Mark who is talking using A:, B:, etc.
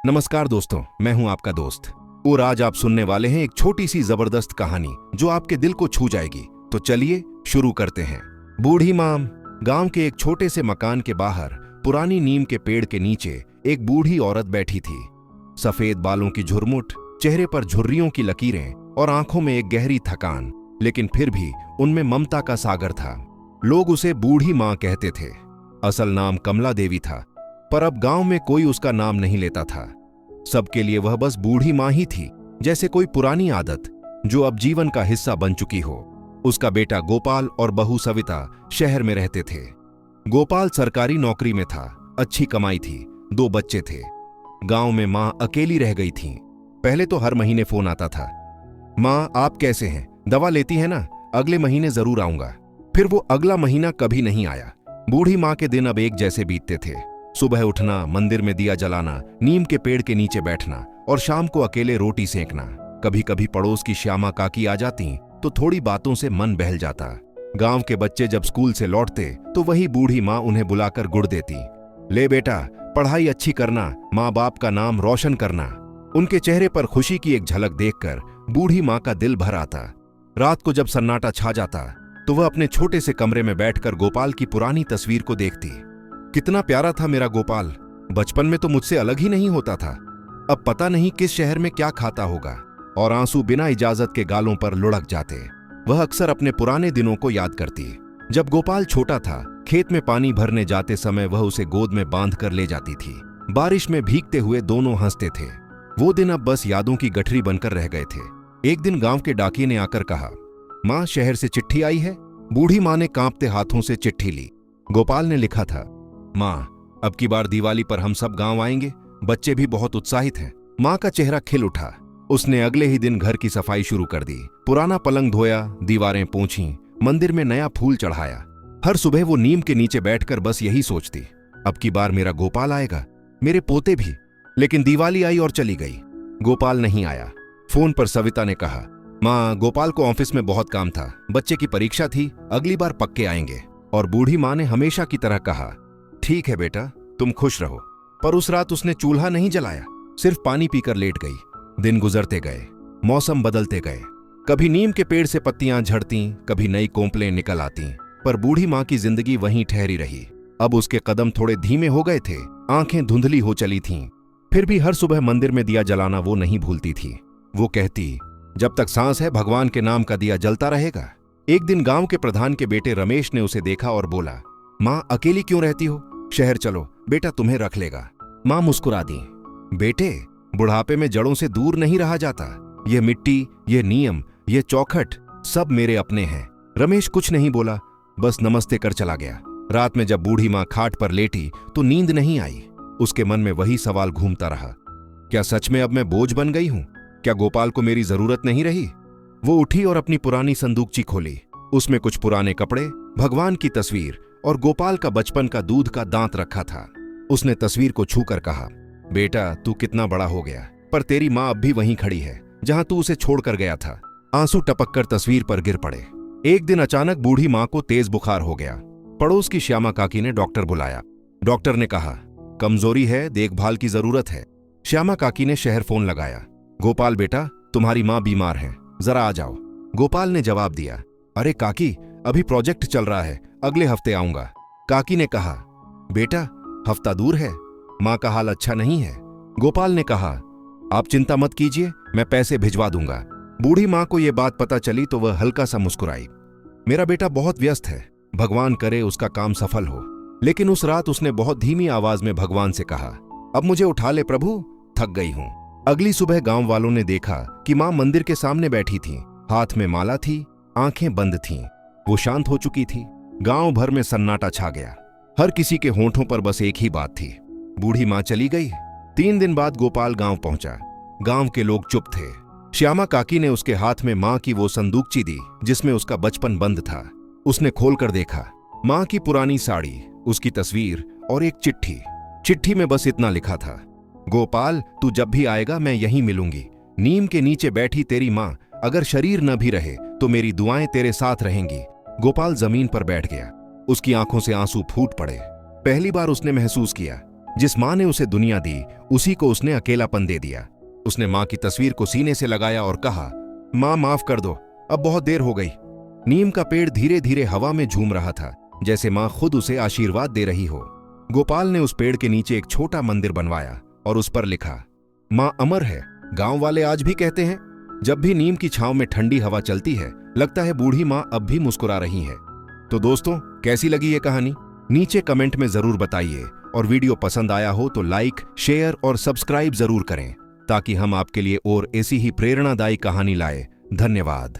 A: नमस्कार दोस्तों, मैं हूं आपका दोस्त। और आज आप सुनने वाले हैं एक छोटी सी जबरदस्त कहानी जो आपके दिल को छू जाएगी। तो चलिए शुरू करते हैं। बूढ़ी माँ। गांव के एक छोटे से मकान के बाहर पुरानी नीम के पेड़ के नीचे एक बूढ़ी औरत बैठी थी। सफेद बालों की झुरमुट, चेहरे पर झुर्रियों की लकीरें और आंखों में एक गहरी थकान, लेकिन फिर भी उनमें ममता का सागर था। लोग उसे बूढ़ी माँ कहते थे। असल नाम कमला देवी था, पर अब गांव में कोई उसका नाम नहीं लेता था। सबके लिए वह बस बूढ़ी माँ ही थी, जैसे कोई पुरानी आदत जो अब जीवन का हिस्सा बन चुकी हो। उसका बेटा गोपाल और बहू सविता शहर में रहते थे। गोपाल सरकारी नौकरी में था, अच्छी कमाई थी, 2 बच्चे थे। गांव में माँ अकेली रह गई थी। पहले तो हर महीने फोन आता था, माँ आप कैसे हैं, दवा लेती है ना, अगले महीने जरूर आऊंगा। फिर वो अगला महीना कभी नहीं आया। बूढ़ी माँ के दिन अब एक जैसे बीतते थे। सुबह उठना, मंदिर में दिया जलाना, नीम के पेड़ के नीचे बैठना और शाम को अकेले रोटी सेंकना। कभी कभी पड़ोस की श्यामा काकी आ जाती तो थोड़ी बातों से मन बहल जाता। गांव के बच्चे जब स्कूल से लौटते तो वही बूढ़ी माँ उन्हें बुलाकर गुड़ देती। ले बेटा, पढ़ाई अच्छी करना, माँ बाप का नाम रोशन करना। उनके चेहरे पर खुशी की एक झलक देखकर बूढ़ी माँ का दिल भर आता। रात को जब सन्नाटा छा जाता तो वह अपने छोटे से कमरे में बैठकर गोपाल की पुरानी तस्वीर को देखती। कितना प्यारा था मेरा गोपाल, बचपन में तो मुझसे अलग ही नहीं होता था। अब पता नहीं किस शहर में क्या खाता होगा। और आंसू बिना इजाजत के गालों पर लुढ़क जाते। वह अक्सर अपने पुराने दिनों को याद करती। जब गोपाल छोटा था, खेत में पानी भरने जाते समय वह उसे गोद में बांध कर ले जाती थी। बारिश में भीगते हुए दोनों हंसते थे। वो दिन अब बस यादों की गठरी बनकर रह गए थे। एक दिन गांव के डाकिये ने आकर कहा, माँ शहर से चिट्ठी आई है। बूढ़ी माँ ने कांपते हाथों से चिट्ठी ली। गोपाल ने लिखा था, माँ अब की बार दिवाली पर हम सब गांव आएंगे, बच्चे भी बहुत उत्साहित हैं। माँ का चेहरा खिल उठा। उसने अगले ही दिन घर की सफाई शुरू कर दी। पुराना पलंग धोया, दीवारें पोंछी, मंदिर में नया फूल चढ़ाया। हर सुबह वो नीम के नीचे बैठकर बस यही सोचती, अब की बार मेरा गोपाल आएगा, मेरे पोते भी। लेकिन दिवाली आई और चली गई, गोपाल नहीं आया। फोन पर सविता ने कहा, माँ गोपाल को ऑफिस में बहुत काम था, बच्चे की परीक्षा थी, अगली बार पक्के आएंगे। और बूढ़ी माँ ने हमेशा की तरह कहा, ठीक है बेटा, तुम खुश रहो। पर उस रात उसने चूल्हा नहीं जलाया, सिर्फ पानी पीकर लेट गई। दिन गुजरते गए, मौसम बदलते गए। कभी नीम के पेड़ से पत्तियां झड़ती, कभी नई कोंपलें निकल आती, पर बूढ़ी माँ की जिंदगी वहीं ठहरी रही। अब उसके कदम थोड़े धीमे हो गए थे, आंखें धुंधली हो चली थीं। फिर भी हर सुबह मंदिर में दिया जलाना वो नहीं भूलती थी। वो कहती, जब तक सांस है भगवान के नाम का दिया जलता रहेगा। एक दिन गांव के प्रधान के बेटे रमेश ने उसे देखा और बोला, माँ अकेली क्यों रहती हो, शहर चलो, बेटा तुम्हें रख लेगा। माँ मुस्कुरा दी, बेटे बुढ़ापे में जड़ों से दूर नहीं रहा जाता। ये मिट्टी, ये नियम, ये चौखट सब मेरे अपने हैं। रमेश कुछ नहीं बोला, बस नमस्ते कर चला गया। रात में जब बूढ़ी माँ खाट पर लेटी तो नींद नहीं आई। उसके मन में वही सवाल घूमता रहा, क्या सच में अब मैं बोझ बन गई हूं? क्या गोपाल को मेरी जरूरत नहीं रही? वो उठी और अपनी पुरानी संदूकची खोली। उसमें कुछ पुराने कपड़े, भगवान की तस्वीर और गोपाल का बचपन का दूध का दांत रखा था। उसने तस्वीर को छूकर कहा, बेटा तू कितना बड़ा हो गया, पर तेरी माँ अब भी वहीं खड़ी है जहां तू उसे छोड़कर गया था। आंसू टपककर तस्वीर पर गिर पड़े। एक दिन अचानक बूढ़ी माँ को तेज बुखार हो गया। पड़ोस की श्यामा काकी ने डॉक्टर बुलाया। डॉक्टर ने कहा, कमजोरी है, देखभाल की जरूरत है। श्यामा काकी ने शहर फोन लगाया, गोपाल बेटा तुम्हारी माँ बीमार है, जरा आ जाओ। गोपाल ने जवाब दिया, अरे काकी अभी प्रोजेक्ट चल रहा है, अगले हफ्ते आऊंगा। काकी ने कहा, बेटा हफ्ता दूर है, माँ का हाल अच्छा नहीं है। गोपाल ने कहा, आप चिंता मत कीजिए, मैं पैसे भिजवा दूंगा। बूढ़ी माँ को यह बात पता चली तो वह हल्का सा मुस्कुराई। मेरा बेटा बहुत व्यस्त है, भगवान करे उसका काम सफल हो। लेकिन उस रात उसने बहुत धीमी आवाज में भगवान से कहा, अब मुझे उठा ले प्रभु, थक गई हूं। अगली सुबह गांव वालों ने देखा कि माँ मंदिर के सामने बैठी थी, हाथ में माला थी, आंखें बंद थीं। वो शांत हो चुकी थी। गांव भर में सन्नाटा छा गया। हर किसी के होंठों पर बस एक ही बात थी, बूढ़ी माँ चली गई। 3 दिन बाद गोपाल गांव पहुंचा। गांव के लोग चुप थे। श्यामा काकी ने उसके हाथ में माँ की वो संदूकची दी जिसमें उसका बचपन बंद था। उसने खोलकर देखा, माँ की पुरानी साड़ी, उसकी तस्वीर और एक चिट्ठी। चिट्ठी में बस इतना लिखा था, गोपाल तू जब भी आएगा मैं यहीं मिलूंगी। नीम के नीचे बैठी तेरी माँ, अगर शरीर न भी रहे तो मेरी दुआएं तेरे साथ रहेंगी। गोपाल जमीन पर बैठ गया। उसकी आंखों से आंसू फूट पड़े। पहली बार उसने महसूस किया, जिस माँ ने उसे दुनिया दी उसी को उसने अकेलापन दे दिया। उसने माँ की तस्वीर को सीने से लगाया और कहा, माँ माफ कर दो, अब बहुत देर हो गई। नीम का पेड़ धीरे धीरे हवा में झूम रहा था, जैसे माँ खुद उसे आशीर्वाद दे रही हो। गोपाल ने उस पेड़ के नीचे एक छोटा मंदिर बनवाया और उस पर लिखा, माँ अमर है। गांव वाले आज भी कहते हैं, जब भी नीम की छांव में ठंडी हवा चलती है लगता है बूढ़ी माँ अब भी मुस्कुरा रही है। तो दोस्तों, कैसी लगी ये कहानी? नीचे कमेंट में जरूर बताइए और वीडियो पसंद आया हो तो लाइक, शेयर और सब्सक्राइब जरूर करें ताकि हम आपके लिए और ऐसी ही प्रेरणादायी कहानी लाए। धन्यवाद।